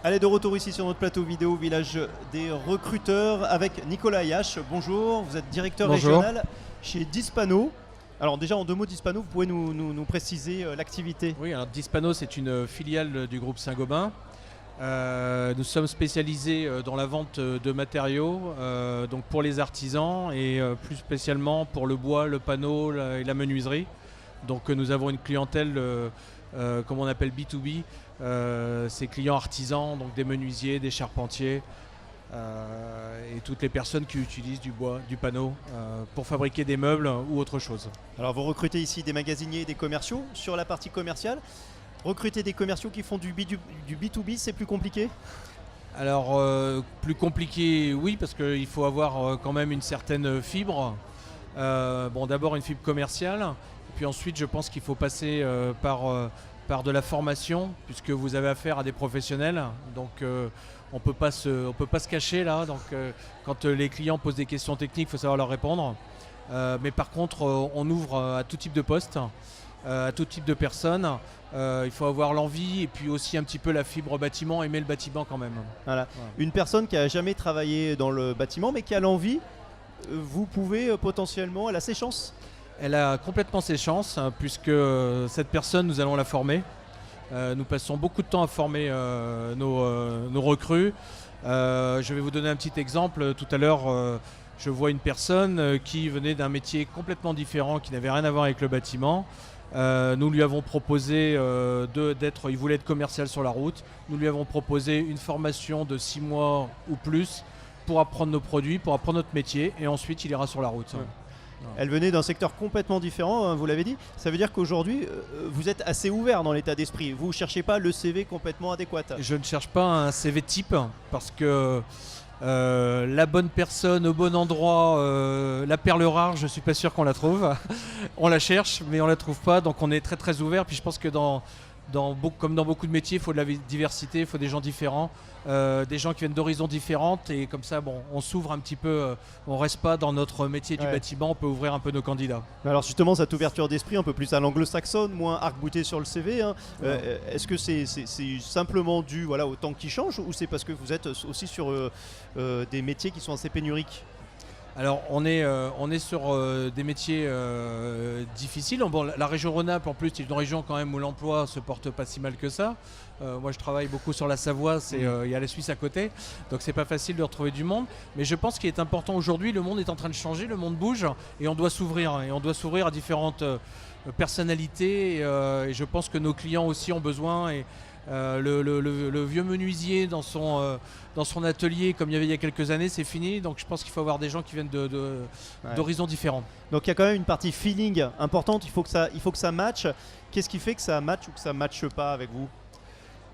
Allez, de retour ici sur notre plateau vidéo Village des recruteurs avec Nicolas Ayache. Bonjour, vous êtes directeur régional chez Dispano. Alors déjà en deux mots, Dispano, vous pouvez nous préciser l'activité? Oui, alors Dispano, c'est une filiale du groupe Saint-Gobain. Nous sommes spécialisés dans la vente de matériaux donc pour les artisans et plus spécialement pour le bois, le panneau et la menuiserie. Donc nous avons une clientèle comme on appelle B2B, c'est clients artisans, donc des menuisiers, des charpentiers et toutes les personnes qui utilisent du bois, du panneau pour fabriquer des meubles ou autre chose. Alors vous recrutez ici des magasiniers et des commerciaux. Sur la partie commerciale, recruter des commerciaux qui font du B2B, c'est plus compliqué? Alors plus compliqué, oui, parce qu'il faut avoir quand même une certaine fibre. Bon, d'abord une fibre commerciale, puis ensuite je pense qu'il faut passer par de la formation, puisque vous avez affaire à des professionnels. Donc on peut pas se cacher là. Donc quand les clients posent des questions techniques, il faut savoir leur répondre. Mais par contre, on ouvre à tout type de postes, à tout type de personnes. Il faut avoir l'envie et puis aussi un petit peu la fibre bâtiment, aimer le bâtiment quand même. Voilà. Une personne qui n'a jamais travaillé dans le bâtiment mais qui a l'envie, vous pouvez potentiellement, elle a ses chances? Elle a complètement ses chances, puisque cette personne, nous allons la former. Nous passons beaucoup de temps à former nos recrues. Je vais vous donner un petit exemple. Tout à l'heure, je vois une personne qui venait d'un métier complètement différent, qui n'avait rien à voir avec le bâtiment. Nous lui avons proposé il voulait être commercial sur la route. Nous lui avons proposé une formation de 6 mois ou plus pour apprendre nos produits, pour apprendre notre métier, et ensuite il ira sur la route. Ouais. Elle venait d'un secteur complètement différent, hein, vous l'avez dit. Ça veut dire qu'aujourd'hui, vous êtes assez ouvert dans l'état d'esprit. Vous ne cherchez pas le CV complètement adéquat. Je ne cherche pas un CV type, parce que la bonne personne au bon endroit, la perle rare, je ne suis pas sûr qu'on la trouve. On la cherche, mais on ne la trouve pas. Donc on est très très ouvert. Puis je pense que comme dans beaucoup de métiers, il faut de la diversité, il faut des gens différents, des gens qui viennent d'horizons différentes, et comme ça, bon, on s'ouvre un petit peu, on reste pas dans notre métier du bâtiment, on peut ouvrir un peu nos candidats. Alors justement, cette ouverture d'esprit un peu plus à l'anglo-saxonne, moins arc-bouté sur le CV, hein, est-ce que c'est simplement dû au temps qui change, ou c'est parce que vous êtes aussi sur des métiers qui sont assez pénuriques? Alors on est sur des métiers difficiles. Bon, la région Rhône-Alpes en plus c'est une région quand même où l'emploi se porte pas si mal que ça. Moi je travaille beaucoup sur la Savoie, il y a la Suisse à côté, donc c'est pas facile de retrouver du monde. Mais je pense qu'il est important aujourd'hui, le monde est en train de changer, le monde bouge et on doit s'ouvrir à différentes personnalités et je pense que nos clients aussi ont besoin. Le vieux menuisier dans son atelier comme il y avait il y a quelques années, c'est fini, donc je pense qu'il faut avoir des gens qui viennent d'horizons différents. Donc il y a quand même une partie feeling importante, il faut que ça matche. Qu'est-ce qui fait que ça matche ou que ça matche pas avec vous?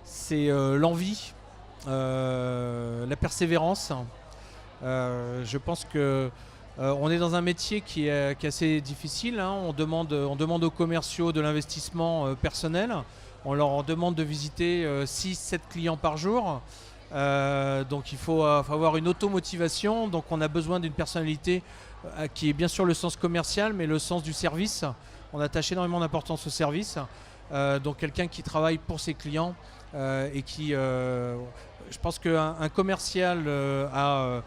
C'est l'envie, la persévérance. Je pense que on est dans un métier qui est assez difficile, hein. On demande aux commerciaux de l'investissement personnel. On leur demande de visiter 6-7 clients par jour. Donc il faut avoir une automotivation. Donc on a besoin d'une personnalité qui est bien sûr le sens commercial, mais le sens du service. On attache énormément d'importance au service. Donc quelqu'un qui travaille pour ses clients et qui... je pense qu'un commercial a...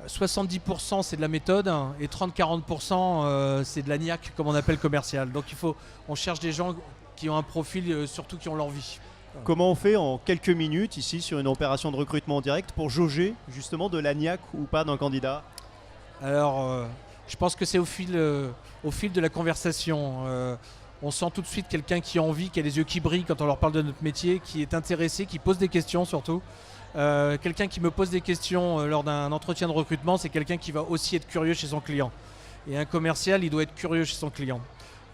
70% c'est de la méthode et 30-40% c'est de la niaque, comme on appelle commercial. Donc on cherche des gens qui ont un profil, surtout qui ont l'envie. Comment on fait en quelques minutes ici sur une opération de recrutement en direct pour jauger justement de la niaque ou pas d'un candidat? Alors je pense que c'est au fil de la conversation. On sent tout de suite quelqu'un qui a envie, qui a les yeux qui brillent quand on leur parle de notre métier, qui est intéressé, qui pose des questions surtout. Quelqu'un qui me pose des questions lors d'un entretien de recrutement, c'est quelqu'un qui va aussi être curieux chez son client. Et un commercial, il doit être curieux chez son client.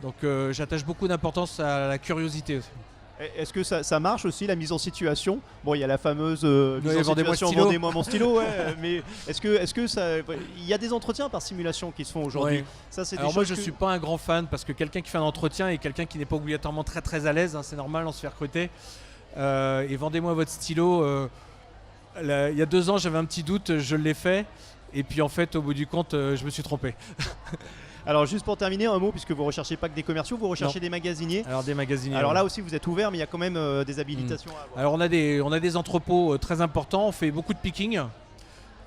Donc j'attache beaucoup d'importance à la curiosité aussi. Est-ce que ça marche aussi, la mise en situation? Bon, il y a la fameuse mise en situation, vendez-moi mon stylo, mais est-ce que ça... Il y a des entretiens par simulation qui se font aujourd'hui. Oui. Ça, c'est Alors des moi choses je ne suis pas un grand fan, parce que quelqu'un qui fait un entretien est quelqu'un qui n'est pas obligatoirement très très à l'aise, hein, c'est normal, on se fait recruter. Et vendez-moi votre stylo, il y a 2 ans j'avais un petit doute, je l'ai fait, et puis en fait au bout du compte je me suis trompé. Alors juste pour terminer, un mot, puisque vous recherchez pas que des commerciaux, vous recherchez des magasiniers. Alors des magasiniers. Alors ouais. là aussi vous êtes ouvert, mais il y a quand même des habilitations à avoir. Alors on a des entrepôts très importants, on fait beaucoup de picking.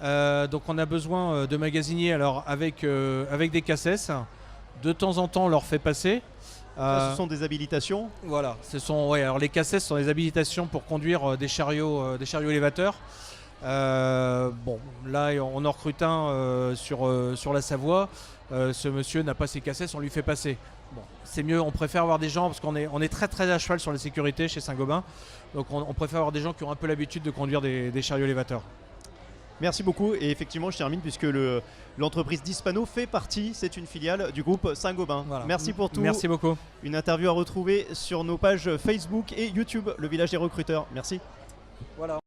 Donc on a besoin de magasiniers alors avec des cassettes. De temps en temps on leur fait passer. Ça, ce sont des habilitations. Voilà, alors les cassettes sont des habilitations pour conduire des chariots élévateurs. Bon, là on en recrute un sur la Savoie. Ce monsieur n'a pas ses cassettes, on lui fait passer. Bon, c'est mieux, on préfère avoir des gens, parce qu'on est très très à cheval sur la sécurité chez Saint-Gobain. Donc on préfère avoir des gens qui ont un peu l'habitude de conduire des chariots élévateurs. Merci beaucoup. Et effectivement, je termine puisque l'entreprise Dispano fait partie, c'est une filiale du groupe Saint-Gobain. Voilà. Merci pour tout. Merci beaucoup. Une interview à retrouver sur nos pages Facebook et YouTube, le village des recruteurs. Merci. Voilà.